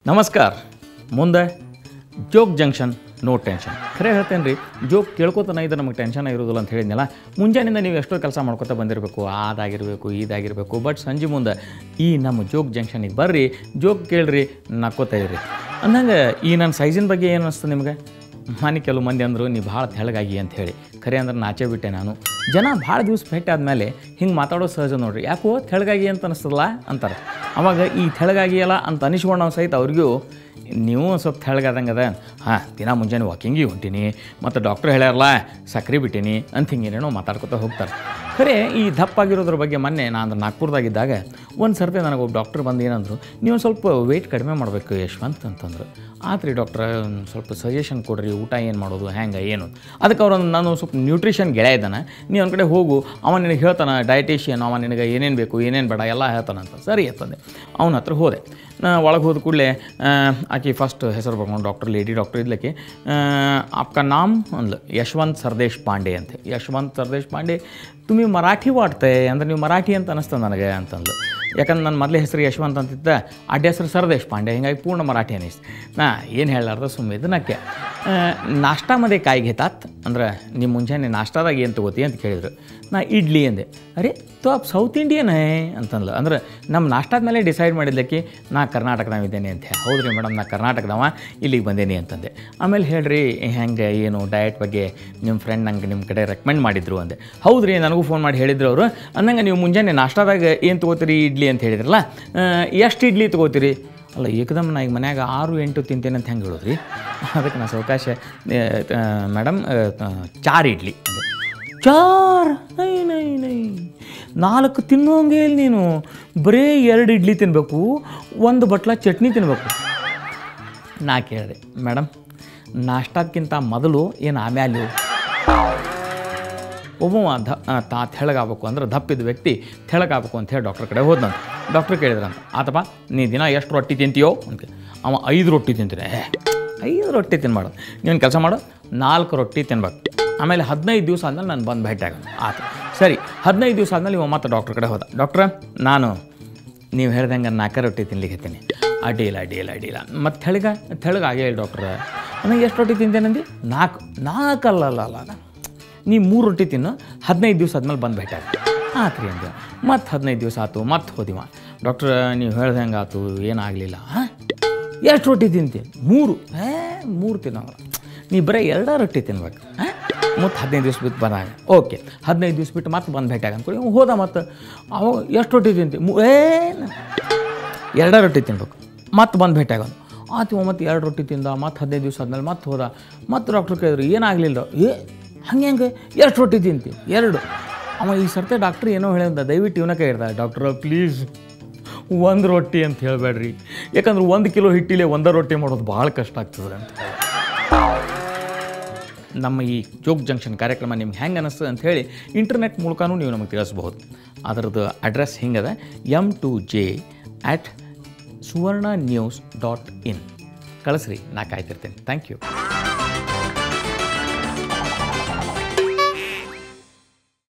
ನಮಸ್ಕಾರ. ಮುಂದೆ Jog junction no tension. ಖರೆ ಹೇಳ್ತೇನೆ ರೀ, ಜೋಗ್ ಕೇಳ್ಕೊತಾನೆ ಇದ್ರೆ ನಮಗೆ ಟೆನ್ಷನ್ ಇರೋದಿಲ್ಲ ಅಂತ ಹೇಳಿದ್ನಲ್ಲ. ಮುಂಜಾನಿಂದ ನೀವು ಎಷ್ಟೋ ಕೆಲಸ ಮಾಡ್ಕೊತಾ ಬಂದಿರಬೇಕು, ಅದಾಗಿರಬೇಕು ಇದಾಗಿರಬೇಕು. ಬಟ್ ಸಂಜೆ ಮುಂದೆ ಈ ನಮ್ಮ ಜೋಗ್ ಜಂಕ್ಷನಿಗೆ ಬರ್ರಿ, ಜೋಗ್ ಕೇಳ್ರಿ, ನಕ್ಕೋತಾ ಇರ್ರಿ ಅಂದಂಗೆ. ಈ ನನ್ನ ಸೈಜಿನ ಬಗ್ಗೆ ಏನು ಅನಿಸ್ತು ನಿಮಗೆ? ಕೆಲವು ಮಂದಿ ಅಂದರು ನೀ ಭಾಳ ತೆಳಗಾಗಿ ಅಂತ ಹೇಳಿ. ಖರೆ ಅಂದ್ರೆ ನಾಚೇ ಬಿಟ್ಟೆ ನಾನು. ಜನ ಭಾಳ ದಿವಸ ಭೇಟಿ ಆದಮೇಲೆ ಹಿಂಗೆ ಮಾತಾಡೋ ಸಹಜ ನೋಡ್ರಿ. ಯಾಕೋ ತೆಳಗಾಗಿ ಅಂತ ಅನಿಸ್ತದಲ್ಲ ಅಂತಾರೆ. ಅವಾಗ ಈ ತೆಳಗಾಗಿಯಲ್ಲ ಅಂತ ಅನಿಸ್ಕೊಂಡು ನಾವು ಸಹಿತ ಅವ್ರಿಗೂ ನೀವು ಸ್ವಲ್ಪ ತೆಳಗಾದಂಗೆ ಅದ, ದಿನ ಮುಂಜಾನೆ ವಾಕಿಂಗಿಗೆ ಹೊಂಟೀನಿ, ಮತ್ತು ಡಾಕ್ಟ್ರ್ ಹೇಳ್ಯಾರಲ್ಲ ಸಕ್ರೆ ಬಿಟ್ಟೀನಿ ಅಂತ ಹಿಂಗೇನೇನೋ ಮಾತಾಡ್ಕೊತಾ ಹೋಗ್ತಾರೆ. ಖರೆ ಈ ದಪ್ಪಾಗಿರೋದ್ರ ಬಗ್ಗೆ ಮೊನ್ನೆ ನಾನು ನಾಗ್ಪುರದಾಗಿದ್ದಾಗ ಒಂದು ಸರ್ತಿ ನನಗೆ ಒಬ್ಬ ಡಾಕ್ಟ್ರ್ ಬಂದು ಏನಂದರು, ನೀವು ಸ್ವಲ್ಪ ವೆಯ್ಟ್ ಕಡಿಮೆ ಮಾಡಬೇಕು ಯಶವಂತ್ ಅಂತಂದರು. ಆತ್ರಿ ಡಾಕ್ಟ್ರ, ಸ್ವಲ್ಪ ಸಜೆಷನ್ ಕೊಡ್ರಿ, ಊಟ ಏನು ಮಾಡೋದು, ಹೆಂಗೆ ಏನು. ಅದಕ್ಕೆ ಅವ್ರು ನಾನು ಸ್ವಲ್ಪ ನ್ಯೂಟ್ರಿಷನ್ ಗೆಳೆಯ ಇದ್ದಾನೆ, ನೀವು ಒಂದು ಕಡೆ ಹೋಗು, ಅವ ನಿನಗೆ ಹೇಳ್ತಾನೆ, ಡಯಟಿಷಿಯನ್, ಅವ ನಿನಗೆ ಏನೇನು ಬೇಕು ಏನೇನು ಬೇಡ ಎಲ್ಲ ಹೇಳ್ತಾನಂತ. ಸರಿ ಅಂತಂದೆ. ಅವನ ಹತ್ರ ಹೋದೆ. ಒಳಗೆ ಹೋದ ಕೂಡಲೇ ಆಕೆ ಫಸ್ಟ್ ಹೆಸರು ಬರ್ಕೊಂಡು ಡಾಕ್ಟ್ರ್, ಲೇಡಿ ಡಾಕ್ಟ್ರ್ ಇದ್ಲಕ್ಕೆ. ಆಪ್ಕಾ ನಾಮ್ ಅಂದ್ಲು, ಯಶವಂತ್ ಸರ್ದೇಶ್ ಪಾಂಡೆ ಅಂತ. ಯಶವಂತ್ ಸರ್ದೇಶ್ ಪಾಂಡೆ ತುಮಿ ಮರಾಠಿ ವಾಡ್ತೆ ಅಂದ್ರೆ ನೀವು ಮರಾಠಿ ಅಂತ ಅನ್ನಿಸ್ತದೆ ನನಗೆ ಅಂತಂದು. ಯಾಕಂದ್ರೆ ನನ್ನ ಮೊದಲೇ ಹೆಸರು ಯಶವಂತ್ ಅಂತಿದ್ದ, ಅಡ್ಡ ಹೆಸರು ಸರ್ದೇಶ್ ಪಾಂಡೆ, ಹಿಂಗಾಗಿ ಪೂರ್ಣ ಮರಾಠಿ ಅನ್ನಿಸ್ತು. ನಾ ಏನು ಹೇಳಾರ್ದ ಸುಮ್ಮನೆ ಇದನ್ನಕ್ಕೆ. ನಾಷ್ಟಾमध्ये काय घेतात ಅಂದ್ರೆ ನಿಮ್ಮ ಮುಂಜಾನೆ ನಾಷ್ಟಾದಾಗ ಏನು ತೊಗೋತಿ ಅಂತ ಕೇಳಿದ್ರು. ನಾ ಇಡ್ಲಿ ಅಂದೆ. ಅರೆ ತೋ ಅಪ್ ಸೌತ್ ಇಂಡಿಯನ್ ಹೇ ಅಂತಂದ್ಲು. ಅಂದ್ರೆ ನಮ್ಮ ನಾಷ್ಟಾದ ಮೇಲೆ ಡಿಸೈಡ್ ಮಾಡಿದ್ದಕ್ಕೆ ನಾ ಕರ್ನಾಟಕದಾವಿದ್ದೇನೆ ಅಂತ. ಹೌದ್ರಿ ಮೇಡಮ್, ನಾ ಕರ್ನಾಟಕದವ, ಇಲ್ಲಿಗೆ ಬಂದೇನಿ ಅಂತಂದೆ. ಆಮೇಲೆ ಹೇಳ್ರಿ ಹೆಂಗೆ ಏನು ಡಯಟ್ ಬಗ್ಗೆ ನಿಮ್ಮ ಫ್ರೆಂಡ್ ನಂಗೆ ನಿಮ್ಮ ಕಡೆ ರೆಕಮೆಂಡ್ ಮಾಡಿದ್ರು ಅಂದೆ. ಹೌದ್ರಿ, ನನಗೂ ಫೋನ್ ಮಾಡಿ ಹೇಳಿದ್ರು ಅವರು. ಅಂದಂಗೆ ನೀವು ಮುಂಜಾನೆ ನಾಷ್ಟಾದಾಗ ಏನು ತೊಗೋತೀರಿ ಇಡ್ಲಿ ಅಂತ ಹೇಳಿದ್ರಲ್ಲ, ಎಷ್ಟು ಇಡ್ಲಿ ತೊಗೋತೀರಿ? ಅಲ್ಲ ಏಕದಮ್ ನಾ ಈಗ ಮನ್ಯಾಗ 6-8 ತಿಂತೇನೆ ಅಂತ ಹೆಂಗೆ ಹೇಳೋದ್ರಿ? ಅದಕ್ಕೆ ನಾ ಸಾವಕಾಶ ಮೇಡಮ್ 4 ಇಡ್ಲಿ ಅಂದೆ. 4? ನೈ 4 ತಿನ್ನೋಂಗೆ ಇಲ್ಲ ನೀನು, ಬರೀ 2 ಇಡ್ಲಿ ತಿನ್ನಬೇಕು, 1 ಬಟ್ಲ ಚಟ್ನಿ ತಿನ್ನಬೇಕು. ನಾ ಕೇಳಿದೆ, ಮೇಡಮ್ ನಾಷ್ಟಾದಕ್ಕಿಂತ ಮೊದಲು ಏನು ಆಮ್ಯಾಲು? ಒಬ್ಬ ತೆಳಗಾಗಬೇಕು ಅಂದ್ರೆ ದಪ್ಪಿದ ವ್ಯಕ್ತಿ ತೆಳಗಾಗಬೇಕು ಅಂತ ಹೇಳಿ ಡಾಕ್ಟ್ರ್ ಕಡೆ ಹೋದಂತ. ಡಾಕ್ಟ್ರ್ ಕೇಳಿದ್ರಂತ, ಆತಪ್ಪ ನೀ ದಿನ ಎಷ್ಟು ರೊಟ್ಟಿ ತಿಂತೀಯೋ ಅಂತ. ಅವ 5 ರೊಟ್ಟಿ ತಿಂತೀನಿ. 5 ರೊಟ್ಟಿ ತಿನ್ಬಾರ್ದು, ನೀನು ಕೆಲಸ ಮಾಡು, 4 ರೊಟ್ಟಿ ತಿನ್ಬೇಕು. ಆಮೇಲೆ 15 ದಿವಸ ಆದಮೇಲೆ ನಾನು ಬಂದು ಭೇಟಿ ಆಗೋಣ. ಆಯ್ತು ಸರಿ. 15 ದಿವಸ ಆದಮೇಲೆ ಇವ ಮತ್ತೆ ಡಾಕ್ಟ್ರ್ ಕಡೆ ಹೋದ. ಡಾಕ್ಟ್ರ, ನಾನು ನೀವು ಹೇಳ್ದಂಗೆ 4 ರೊಟ್ಟಿ ತಿನ್ಲಿಕ್ಕೆ ಹತ್ತೀನಿ. ಅಡ್ಡಿಲ್ಲ ಮತ್ತು ತೆಳಗಾಗೇ ಇಲ್ಲ ಡಾಕ್ಟ್ರ. ನನಗೆ ಎಷ್ಟು ರೊಟ್ಟಿ ತಿಂತೇನಂದು? 4 ಅಲ್ಲ, ನೀ 3 ರೊಟ್ಟಿ ತಿನ್ನು, 15 ದಿವಸ ಆದ್ಮೇಲೆ ಬಂದು ಭೇಟಿ ಆಗ. ಆತ್ರಿ ಅಂದೆ. ಮತ್ತು 15 ದಿವಸ ಆಯ್ತು, ಮತ್ತೆ ಹೋದಿವ. ಡಾಕ್ಟ್ರ, ನೀವು ಹೇಳ್ದಂಗೆ ಆಯ್ತು, ಏನಾಗಲಿಲ್ಲ. ಎಷ್ಟು ರೊಟ್ಟಿ ತಿಂತೀನಿ? 3. 3 ತಿನ್ನೋಲ್ಲ, ನೀ ಬರೀ 2 ರೊಟ್ಟಿ ತಿನ್ಬೇಕು. ಮತ್ತು 15 ದಿವಸ ಬಿಟ್ಟು ಬಂದಾಗ ಓಕೆ. 15 ದಿವಸ ಬಿಟ್ಟು ಮತ್ತೆ ಬಂದು ಭೇಟಿ ಆಗ ಅಂದ್ಕೊಳ್ಳಿ. ಹೋದ ಮತ್ತು ಅವ ಎಷ್ಟು ರೊಟ್ಟಿ ತಿಂತೀವಿ? 2 ರೊಟ್ಟಿ ತಿನ್ಬೇಕು. ಮತ್ತೆ ಬಂದು ಭೇಟಿ ಆಗೋದು. ಆತು ಮತ್ತು 2 ರೊಟ್ಟಿ ತಿಂದ. ಮತ್ತು 15 ದಿವಸ ಆದಮೇಲೆ ಮತ್ತೆ ಹೋದ. ಮತ್ತು ಡಾಕ್ಟ್ರ್ ಕೇಳಿದ್ರು, ಏನಾಗಲಿಲ್ಲ. ಹಂಗೆ ಎಷ್ಟು ರೊಟ್ಟಿ ತಿಂತೀವಿ? 2. ಅವ ಈ ಸರ್ತೆ ಡಾಕ್ಟ್ರ್ ಏನೋ ಹೇಳಿದ, ದಯವಿಟ್ಟು ಇವನ ಕೇಳಿದ, ಡಾಕ್ಟ್ರ ಪ್ಲೀಸ್ 1 ರೊಟ್ಟಿ ಅಂತ ಹೇಳಬೇಡ್ರಿ, ಯಾಕಂದ್ರೆ 1 ಕಿಲೋ ಹಿಟ್ಟಿಲೆ 1 ರೊಟ್ಟಿ ಮಾಡೋದು ಭಾಳ ಕಷ್ಟ ಆಗ್ತದೆ ಅಂತ. ನಮ್ಮ ಈ ಜೋಗ್ ಜಂಕ್ಷನ್ ಕಾರ್ಯಕ್ರಮ ನಿಮ್ಗೆ ಹೆಂಗೆ ಅನ್ನಿಸ್ತದೆ ಅಂತ ಹೇಳಿ ಇಂಟರ್ನೆಟ್ ಮೂಲಕನೂ ನೀವು ನಮಗೆ ತಿಳಿಸ್ಬಹುದು. ಅದರದ್ದು ಅಡ್ರೆಸ್ ಹಿಂಗದ, m2j@suvarnanews.in. ಕಳಿಸ್ರಿ, ನಾ ಕಾಯ್ತಿರ್ತೇನೆ. Thank you.